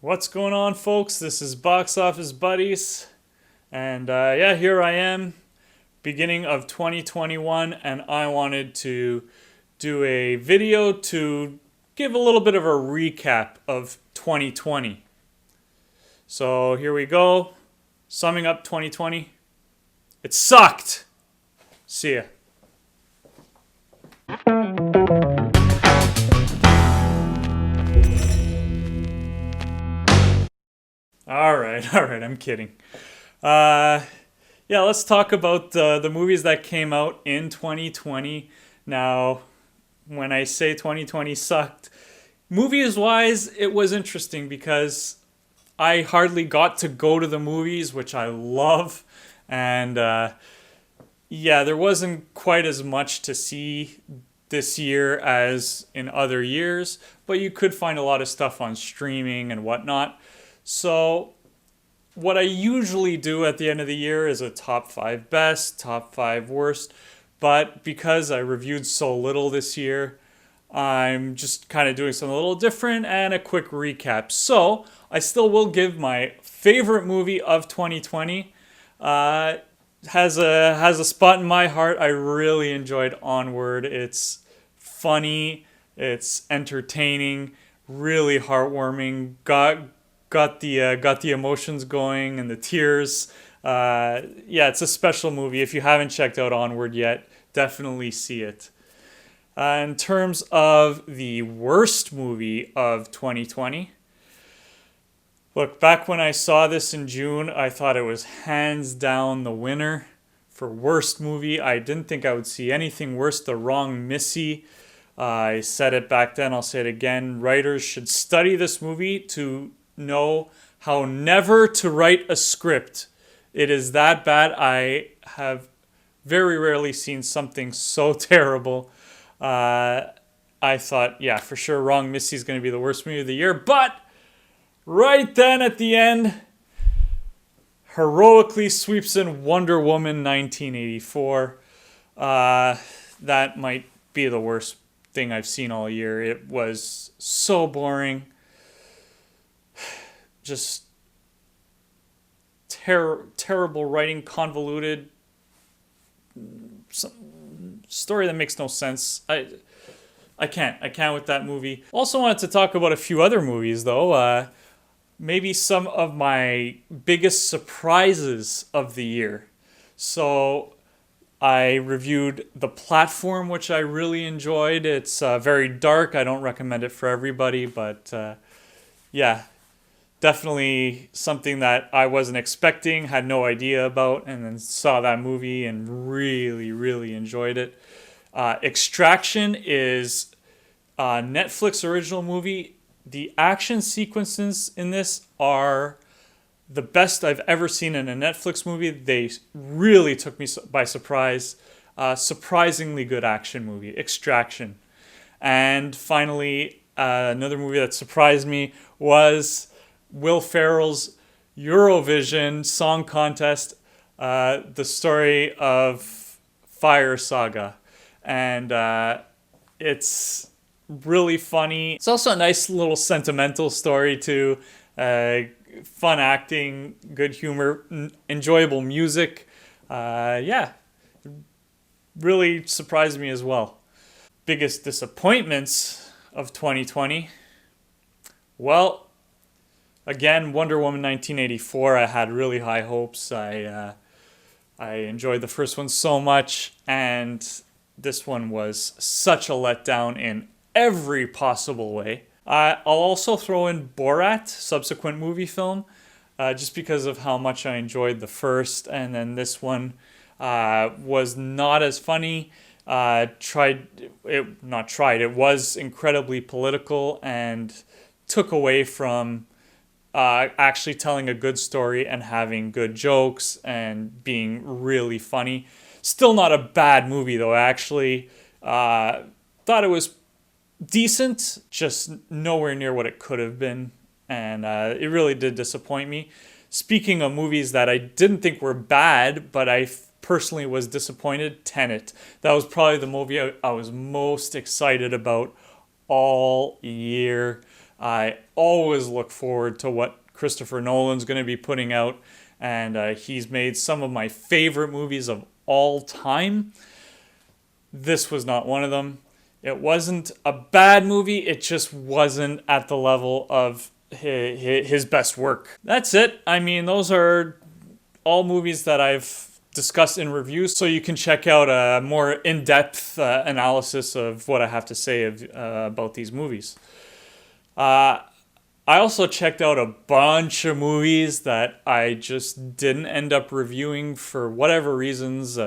What's going on, folks? This is Box Office Buddies, and yeah, here I am, beginning of 2021, and I wanted to do a video to give a little bit of a recap of 2020. So here we go, summing up 2020. It sucked! See ya. All right, I'm kidding. Uh, yeah, let's talk about the movies that came out in 2020. Now, when I say 2020 sucked, movies wise, it was interesting because I hardly got to go to the movies, which I love. And yeah, there wasn't quite as much to see this year as in other years, but you could find a lot of stuff on streaming and whatnot. So what I usually do at the end of the year is a top five best, top five worst. But because I reviewed so little this year, I'm just kind of doing something a little different and a quick recap. So I still will give my favorite movie of 2020. Uh, has a spot in my heart. I really enjoyed Onward. It's funny, it's entertaining, really heartwarming. Got the emotions going and the tears. Yeah, it's a special movie. If you haven't checked out Onward yet, definitely see it. In terms of the worst movie of 2020, look, back when I saw this in June, I thought it was hands down the winner for worst movie. I didn't think I would see anything worse. The Wrong Missy. I said it back then, I'll say it again. Writers should study this movie to know how never to write a script. It is that bad. I have very rarely seen something so terrible. I thought, yeah, for sure, Wrong Missy is going to be the worst movie of the year. But right then at the end, heroically sweeps in Wonder Woman 1984. That might be the worst thing I've seen all year. It was so boring. Just terrible writing, convoluted story that makes no sense. I can't with that movie. Also wanted to talk about a few other movies though. Maybe some of my biggest surprises of the year. So I reviewed The Platform, which I really enjoyed. It's very dark. I don't recommend it for everybody, but yeah, definitely something that I wasn't expecting, had no idea about, and then saw that movie and really, really enjoyed it. Extraction is a Netflix original movie. The action sequences in this are the best I've ever seen in a Netflix movie. They really took me by surprise. Surprisingly good action movie, Extraction. And finally, another movie that surprised me was Will Ferrell's Eurovision Song Contest, the story of Fire Saga. And it's really funny. It's also a nice little sentimental story too. Fun acting, good humor, enjoyable music. Yeah, really surprised me as well. Biggest disappointments of 2020. Well, again, Wonder Woman 1984. I had really high hopes. I enjoyed the first one so much, and this one was such a letdown in every possible way. I'll also throw in Borat, subsequent movie film, just because of how much I enjoyed the first, and then this one was not as funny. It was incredibly political and took away from actually telling a good story and having good jokes and being really funny. Still not a bad movie though. I actually thought it was decent, just nowhere near what it could have been, and it really did disappoint me. Speaking of movies that I didn't think were bad, but I personally was disappointed, Tenet. That was probably the movie I was most excited about all year. I always look forward to what Christopher Nolan's going to be putting out, and he's made some of my favorite movies of all time. This was not one of them. It wasn't a bad movie, it just wasn't at the level of his best work. That's it. I mean, those are all movies that I've discussed in reviews, so you can check out a more in-depth analysis of what I have to say about these movies. I also checked out a bunch of movies that I just didn't end up reviewing for whatever reasons.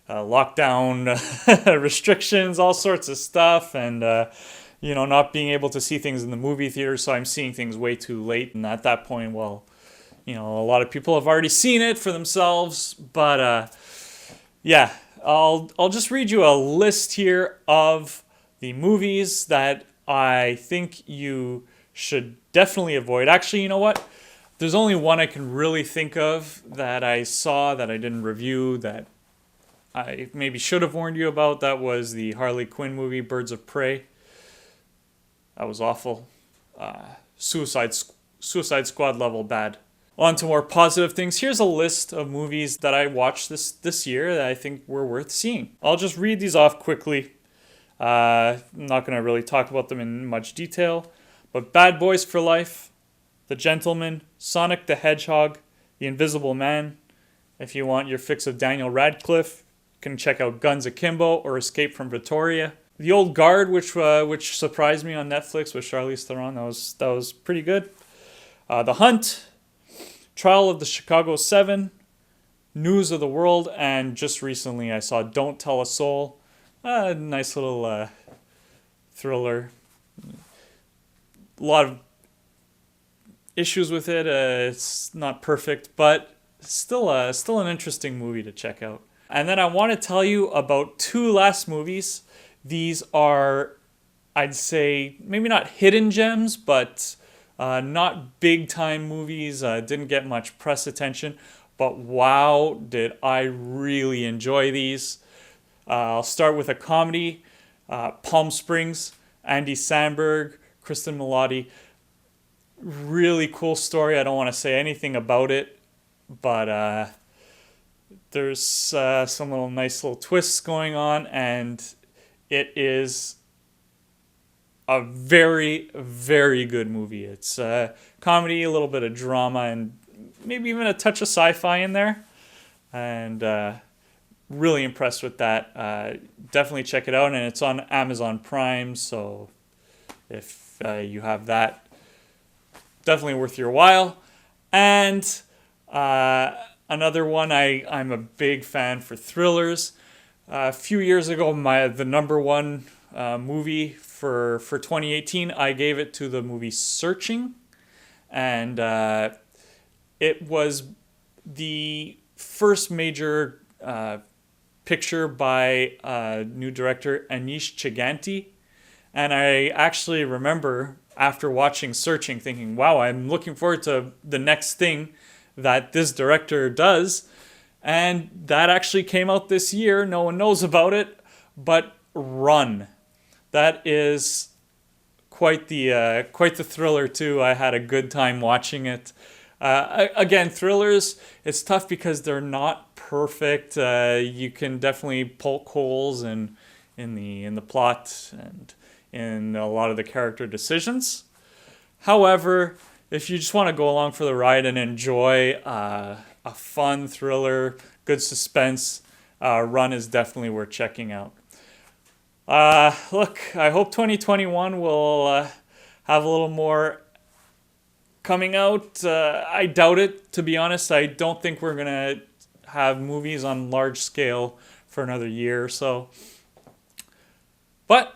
Lockdown restrictions, all sorts of stuff, and not being able to see things in the movie theater, so I'm seeing things way too late. And at that point, well, a lot of people have already seen it for themselves. But yeah, I'll just read you a list here of the movies that I think you should definitely avoid. Actually, you know what? There's only one I can really think of that I saw that I didn't review that I maybe should have warned you about. That was the Harley Quinn movie, Birds of Prey. That was awful. Suicide Squad level bad. On to more positive things. Here's a list of movies that I watched this year that I think were worth seeing. I'll just read these off quickly. I'm not going to really talk about them in much detail. But Bad Boys for Life, The Gentleman, Sonic the Hedgehog, The Invisible Man. If you want your fix of Daniel Radcliffe, you can check out Guns Akimbo or Escape from Pretoria. The Old Guard, which surprised me on Netflix with Charlize Theron, that was pretty good. The Hunt, Trial of the Chicago 7, News of the World, and just recently I saw Don't Tell a Soul. A nice little thriller. A lot of issues with it. It's not perfect, but still an interesting movie to check out. And then I want to tell you about two last movies. These are, I'd say, maybe not hidden gems, but not big-time movies. Didn't get much press attention, but wow, did I really enjoy these. I'll start with a comedy, Palm Springs, Andy Samberg, Kristen Milotti. Really cool story. I don't want to say anything about it, but there's some nice little twists going on, and it is a very, very good movie. It's a comedy, a little bit of drama, and maybe even a touch of sci-fi in there. And really impressed with that. Definitely check it out, and it's on Amazon Prime, so if you have that, definitely worth your while. And another one, I'm a big fan for thrillers. A few years ago, the number one movie for 2018, I gave it to the movie Searching, and it was the first major picture by new director Anish Chaganty. And I actually remember after watching Searching thinking, wow, I'm looking forward to the next thing that this director does. And that actually came out this year. No one knows about it, but Run. That is quite the thriller too. I had a good time watching it. Again, thrillers, it's tough because they're not perfect. You can definitely poke holes in the plot and in a lot of the character decisions. However, if you just want to go along for the ride and enjoy a fun thriller, good suspense, Run is definitely worth checking out. Look, I hope 2021 will have a little more coming out. I doubt it, to be honest. I don't think we're going to have movies on large scale for another year or so. But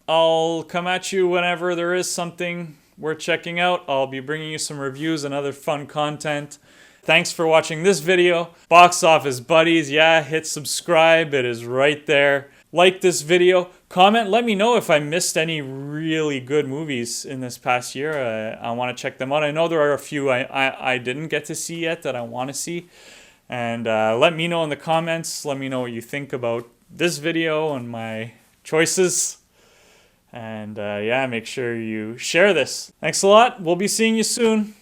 I'll come at you whenever there is something worth checking out. I'll be bringing you some reviews and other fun content. Thanks for watching this video. Box Office Buddies, yeah, hit subscribe. It is right there. Like this video. Comment, let me know if I missed any really good movies in this past year. I want to check them out. I know there are a few I didn't get to see yet that I want to see. And let me know in the comments. Let me know what you think about this video and my choices. And yeah, make sure you share this. Thanks a lot. We'll be seeing you soon.